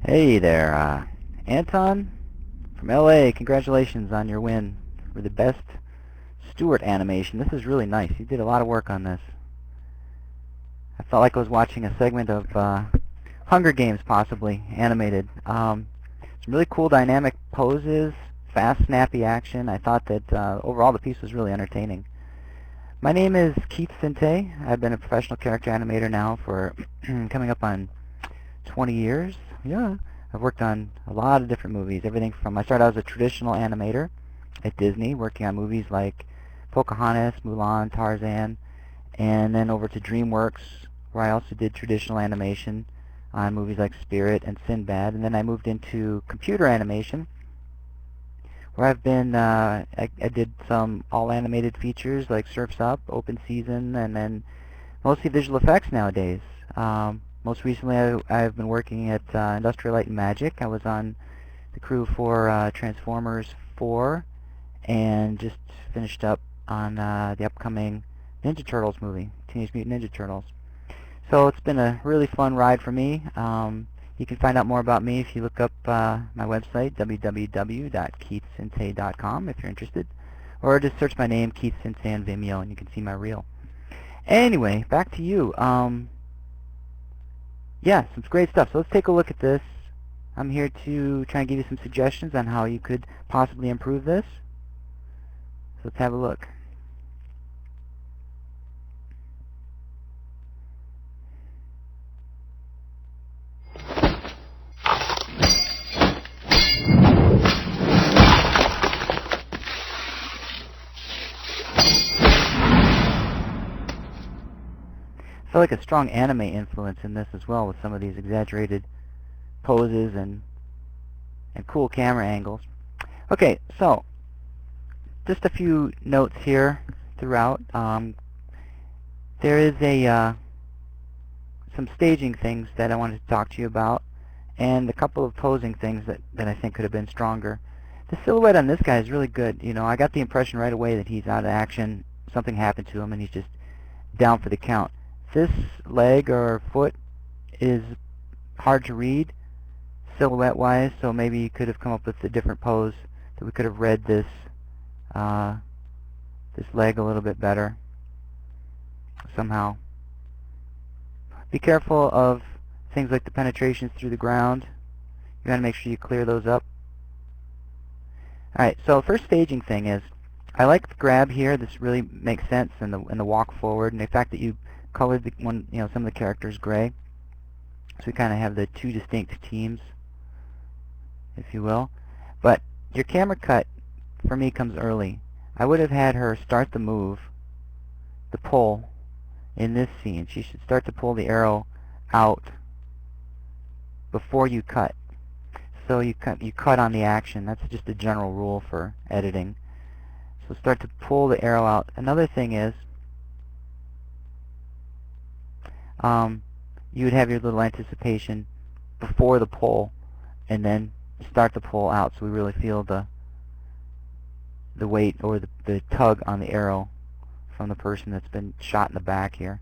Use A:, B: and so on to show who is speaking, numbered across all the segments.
A: Hey there, Anton from LA. Congratulations on your win for the best Stewart Animation. This is really nice. You did a lot of work on this. I felt like I was watching a segment of Hunger Games, possibly, animated. Some really cool dynamic poses, fast, snappy action. I thought that overall the piece was really entertaining. My name is Keith Sintay. I've been a professional character animator now for coming up on 20 years. Yeah, I've worked on a lot of different movies. Everything from, I started out as a traditional animator at Disney, working on movies like Pocahontas, Mulan, Tarzan, and then over to DreamWorks, where I also did traditional animation on movies like Spirit and Sinbad. And then I moved into computer animation, where I've been, I did some all-animated features like Surf's Up, Open Season, and then mostly visual effects nowadays. Most recently, I've been working at Industrial Light and Magic. I was on the crew for Transformers 4, and just finished up on the upcoming Ninja Turtles movie, Teenage Mutant Ninja Turtles. So it's been a really fun ride for me. You can find out more about me if you look up my website, www.keithsintay.com, if you're interested. Or just search my name, Keith Sintay, on Vimeo, and you can see my reel. Anyway, back to you. Yeah, some great stuff. So let's take a look at this. I'm here to try and give you some suggestions on how you could possibly improve this. So let's have a look. I feel like a strong anime influence in this as well, with some of these exaggerated poses and cool camera angles. Okay, so just a few notes here throughout. There is some staging things that I wanted to talk to you about, and a couple of posing things that I think could have been stronger. The silhouette on this guy is really good. You know, I got the impression right away that he's out of action. Something happened to him, and he's just down for the count. This leg or foot is hard to read silhouette-wise, so maybe you could have come up with a different pose that we could have read this this leg a little bit better somehow. Be careful of things like the penetrations through the ground. You want to make sure you clear those up. Alright, so first staging thing is, I like the grab here. This really makes sense in the walk forward, and the fact that you colored some of the characters gray, so we kind of have the two distinct teams, if you will. But your camera cut for me comes early. I would have had her start the move, the pull, in this scene. She should start to pull the arrow out before you cut. So you cut on the action. That's just a general rule for editing. So start to pull the arrow out. Another thing is, you would have your little anticipation before the pull, and then start the pull out, so we really feel the weight or the tug on the arrow from the person that's been shot in the back here.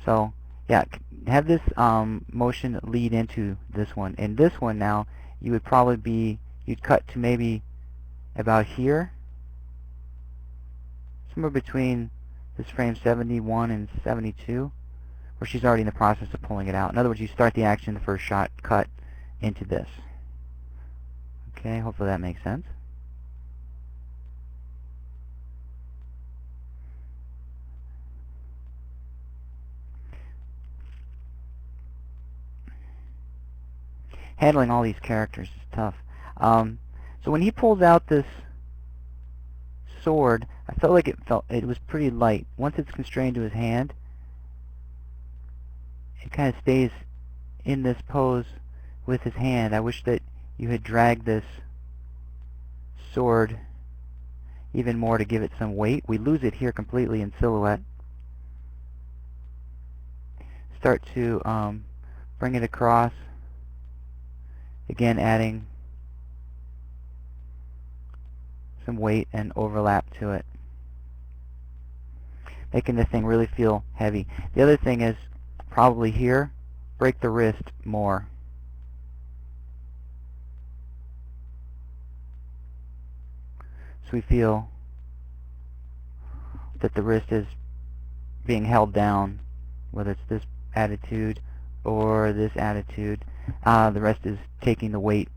A: So yeah, have this motion lead into this one. In this one now, you would probably you'd cut to maybe about here, somewhere between this frame 71 and 72, where she's already in the process of pulling it out. In other words, you start the action, the first shot, cut into this. Okay, hopefully that makes sense. Handling all these characters is tough. So when he pulls out this sword, I felt like it was pretty light. Once it's constrained to his hand, it kind of stays in this pose with his hand. I wish that you had dragged this sword even more to give it some weight. We lose it here completely in silhouette. Start to bring it across, again adding some weight and overlap to it, making the thing really feel heavy. The other thing is, probably here, break the wrist more. So we feel that the wrist is being held down, whether it's this attitude or this attitude. The rest is taking the weight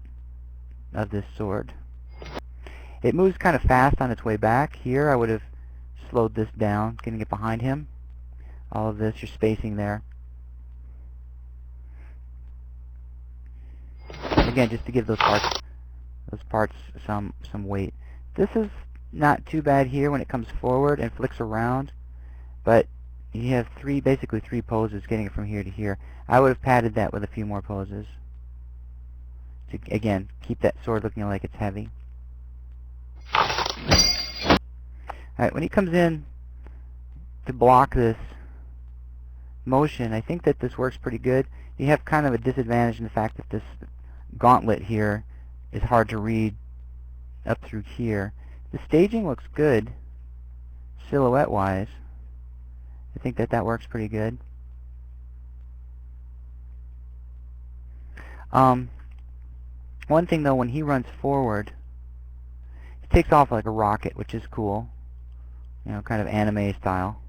A: of this sword. It moves kind of fast on its way back. Here I would have slowed this down, getting it behind him. All of this, your spacing there. Again, just to give those parts some weight. This is not too bad here when it comes forward and flicks around, but you have basically three poses getting it from here to here. I would have padded that with a few more poses to, again, keep that sword looking like it's heavy. Alright, when he comes in to block this motion, I think that this works pretty good. You have kind of a disadvantage in the fact that this gauntlet here is hard to read up through here. The staging looks good, silhouette-wise. I think that works pretty good. One thing though, when he runs forward, he takes off like a rocket, which is cool. You know, kind of anime style.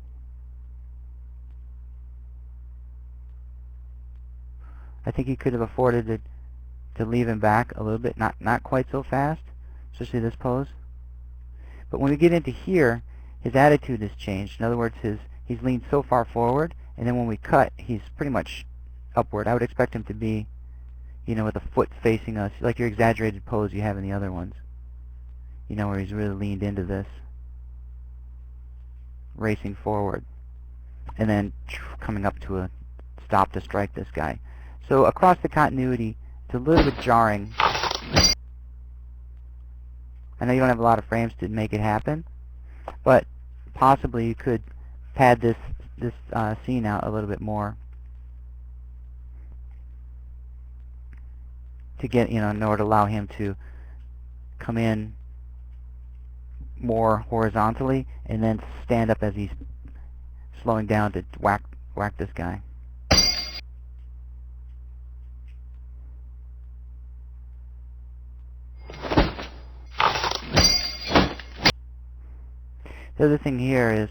A: I think he could have afforded to leave him back a little bit, not quite so fast, especially this pose. But when we get into here, his attitude has changed. In other words, he's leaned so far forward, and then when we cut, he's pretty much upward. I would expect him to be, you know, with a foot facing us, like your exaggerated pose you have in the other ones. You know, where he's really leaned into this, racing forward, and then coming up to a stop to strike this guy. So across the continuity, it's a little bit jarring. I know you don't have a lot of frames to make it happen, but possibly you could pad this scene out a little bit more to get, you know, in order to allow him to come in more horizontally and then stand up as he's slowing down to whack this guy. The other thing here is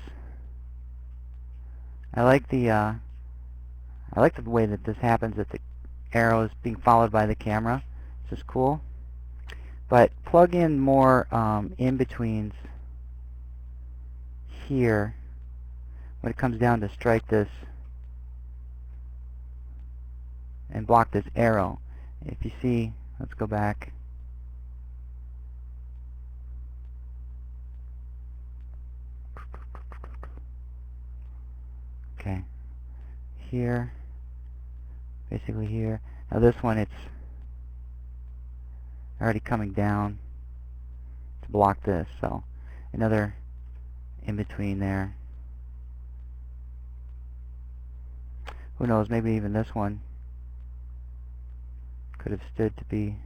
A: I like the way that this happens, that the arrow is being followed by the camera. This is cool. But plug in more in-betweens here when it comes down to strike this and block this arrow. If you see, let's go back. Okay, here, basically here. Now this one, it's already coming down to block this, so another in between there. Who knows, maybe even this one could have stood to be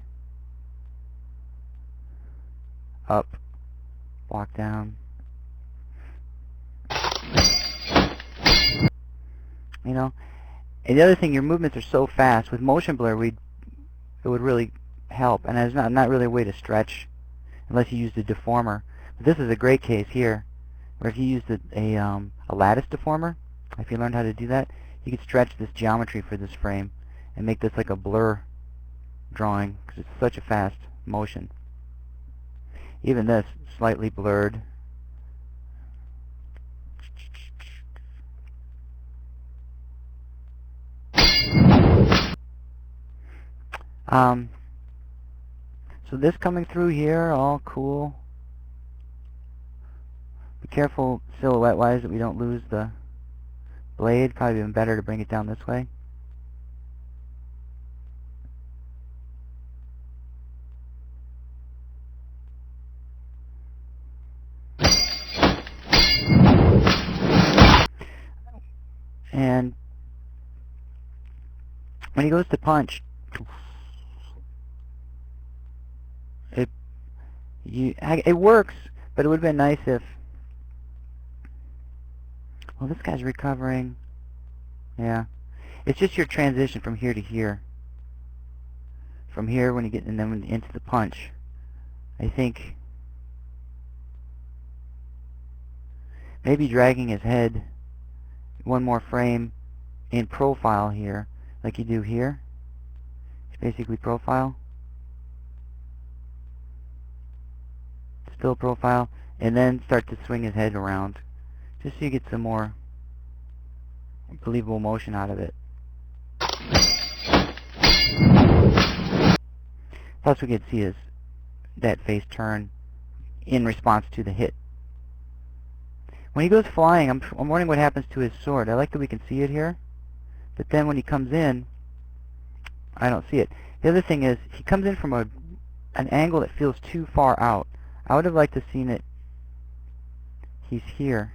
A: up, block down. You know, and the other thing, your movements are so fast. With motion blur, it would really help, and there's not really a way to stretch unless you used a deformer. But this is a great case here, where if you used a lattice deformer, if you learned how to do that, you could stretch this geometry for this frame and make this like a blur drawing, because it's such a fast motion. Even this, slightly blurred. So this coming through here, all cool. Be careful silhouette-wise that we don't lose the blade. Probably even better to bring it down this way. And when he goes to punch, it works, but it would have been nice if... Well, this guy's recovering. Yeah. It's just your transition from here to here. From here when you get, and then into the punch. I think maybe dragging his head one more frame in profile here, like you do here. It's basically profile. Still profile. And then start to swing his head around, just so you get some more believable motion out of it. Plus we could see that face turn in response to the hit. When he goes flying, I'm wondering what happens to his sword. I like that we can see it here, but then when he comes in, I don't see it. The other thing is, he comes in from an angle that feels too far out. I would have liked to have seen it. He's here.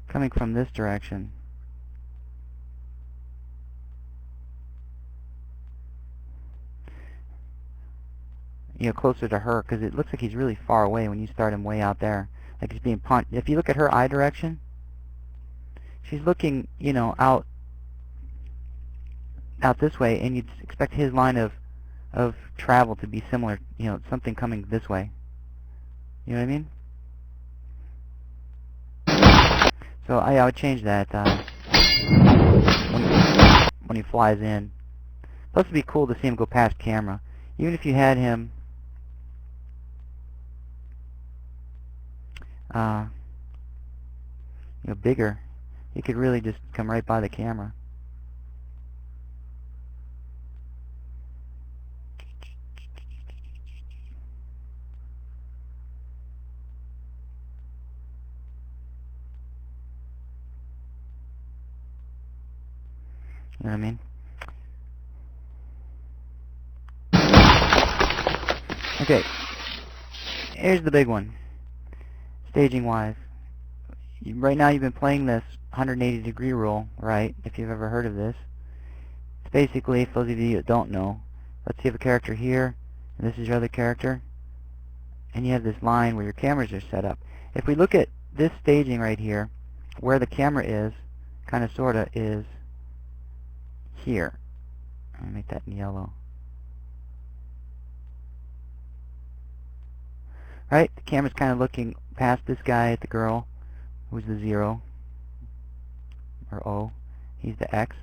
A: Coming from this direction. You know, closer to her, because it looks like he's really far away when you start him way out there. Like he's being punched. If you look at her eye direction, she's looking, you know, out this way, and you'd expect his line of travel to be similar, you know, something coming this way. You know what I mean? So I would change that when he flies in. Plus it'd be cool to see him go past camera. Even if you had him you know, bigger, he could really just come right by the camera. You know what I mean? Okay, here's the big one, staging wise. Right now you've been playing this 180 degree rule, right? If you've ever heard of this. It's basically, for those of you that don't know, let's say you have a character here, and this is your other character, and you have this line where your cameras are set up. If we look at this staging right here, where the camera is, kind of sorta, is here. I'm going to make that in yellow. Right? The camera's kind of looking past this guy at the girl, who's the 0, or O. He's the X.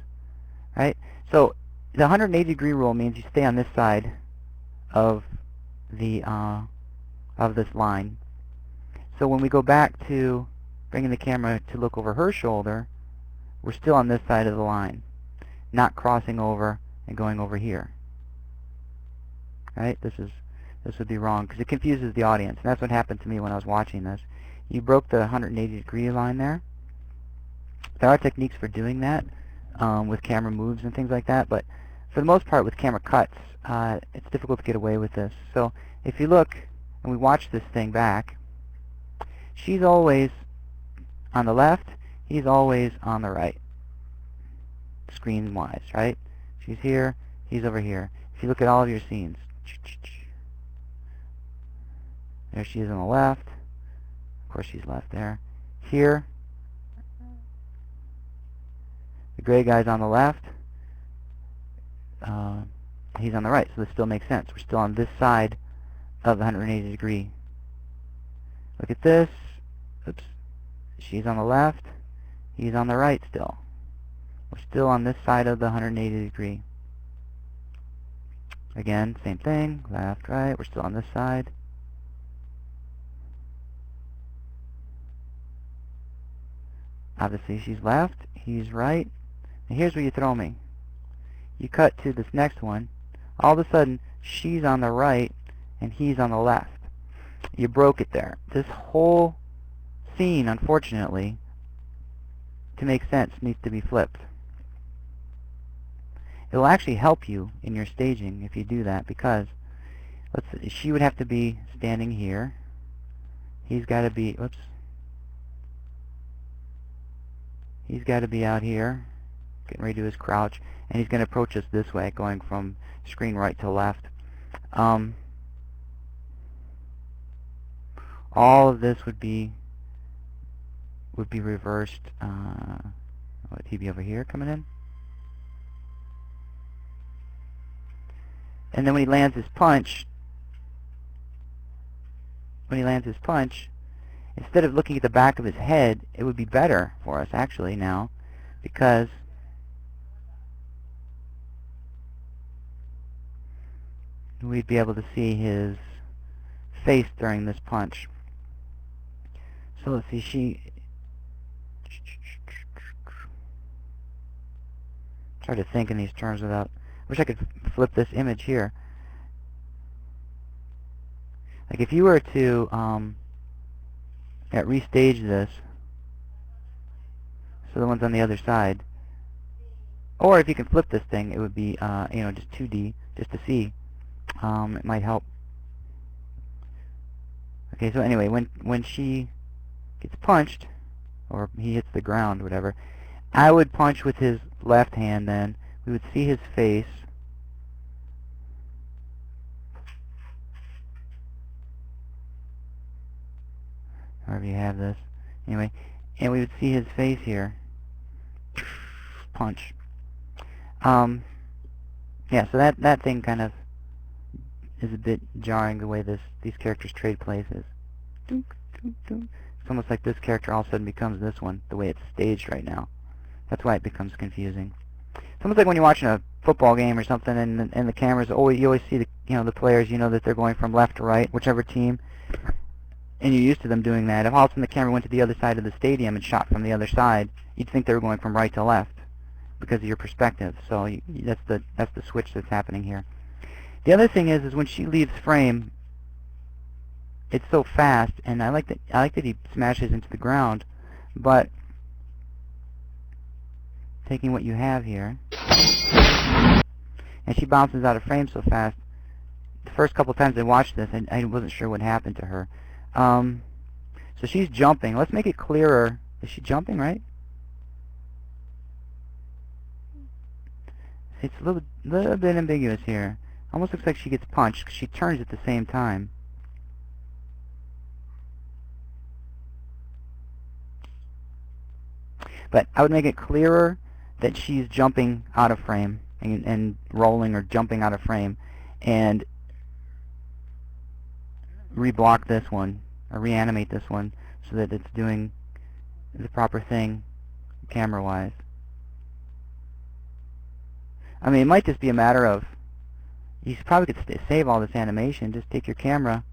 A: Right? So the 180 degree rule means you stay on this side of the of this line. So when we go back to bringing the camera to look over her shoulder, we're still on this side of the line, not crossing over and going over here. Right? This would be wrong because it confuses the audience, and that's what happened to me when I was watching this. You broke the 180 degree line there. There are techniques for doing that with camera moves and things like that, but for the most part with camera cuts, it's difficult to get away with this. So if you look and we watch this thing back, she's always on the left, he's always on the right, screen-wise, right? She's here, he's over here. If you look at all of your scenes, there she is on the left. Of course she's left there. Here, the gray guy's on the left. He's on the right, so this still makes sense. We're still on this side of the 180 degree. Look at this. Oops. She's on the left. He's on the right still. We're still on this side of the 180 degree. Again, same thing. Left, right. We're still on this side. Obviously she's left, he's right. And here's where you throw me. You cut to this next one. All of a sudden, she's on the right and he's on the left. You broke it there. This whole scene, unfortunately, to make sense, needs to be flipped. It will actually help you in your staging if you do that, because she would have to be standing here. He's got to be, whoops. He's got to be out here, getting ready to do his crouch, and he's going to approach us this way, going from screen right to left. All of this would be reversed. Would he be over here coming in? And then when he lands his punch, instead of looking at the back of his head, it would be better for us actually now, because we'd be able to see his face during this punch. So let's see, try to think in these terms without, wish I could flip this image here. Like if you were to restage this, so the one's on the other side, or if you can flip this thing, it would be you know, just 2D, just to see. It might help. Okay, so anyway, when she gets punched, or he hits the ground, whatever, I would punch with his left hand. Then we would see his face. However you have this. Anyway, and we would see his face here. Punch. Yeah, so that thing kind of is a bit jarring, the way these characters trade places. It's almost like this character all of a sudden becomes this one, the way it's staged right now. That's why it becomes confusing. It's almost like when you're watching a football game or something, and the cameras always, you always see the, you know, the players, you know that they're going from left to right, whichever team, and you're used to them doing that. If all of a sudden the camera went to the other side of the stadium and shot from the other side, you'd think they were going from right to left because of your perspective. So that's the switch that's happening here. The other thing is when she leaves frame, it's so fast, and I like that he smashes into the ground, but taking what you have here, and she bounces out of frame so fast. The first couple times I watched this, I wasn't sure what happened to her. So she's jumping. Let's make it clearer. Is she jumping, right? It's a little bit ambiguous here. Almost looks like she gets punched, 'cause she turns at the same time. But I would make it clearer that she's jumping out of frame and rolling or jumping out of frame, and reblock this one, or reanimate this one, so that it's doing the proper thing camera-wise. I mean, it might just be a matter of, you probably could save all this animation, just take your camera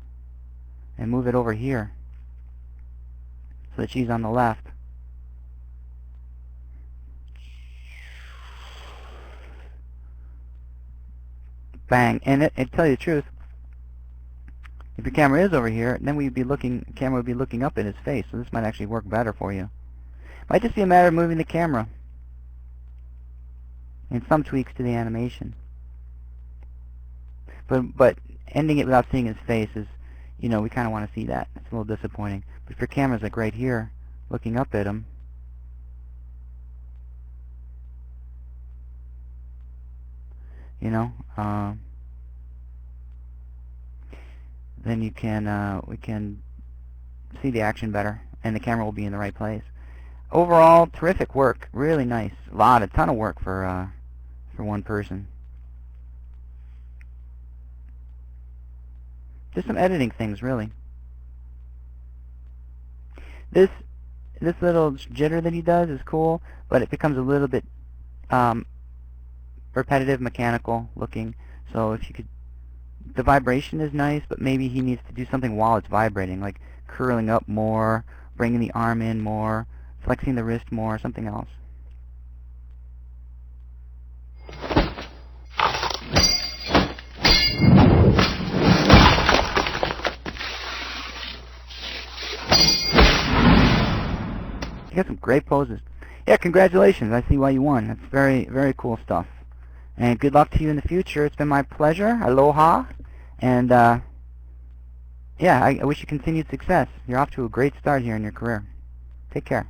A: and move it over here so that she's on the left. Bang. And to tell you the truth, if your camera is over here, then camera would be looking up in his face, so this might actually work better for you. Might just be a matter of moving the camera and some tweaks to the animation. But ending it without seeing his face is, you know, we kind of want to see that. It's a little disappointing. But if your camera's like right here, looking up at him, you know, then we can see the action better, and the camera will be in the right place. Overall, terrific work. Really nice. A ton of work for one person. Just some editing things, really. This little jitter that he does is cool, but it becomes a little bit repetitive, mechanical looking. So if you could, the vibration is nice, but maybe he needs to do something while it's vibrating, like curling up more, bringing the arm in more, flexing the wrist more, something else. You got some great poses. Yeah, congratulations. I see why you won. That's very, very cool stuff. And good luck to you in the future. It's been my pleasure. Aloha. And yeah, I wish you continued success. You're off to a great start here in your career. Take care.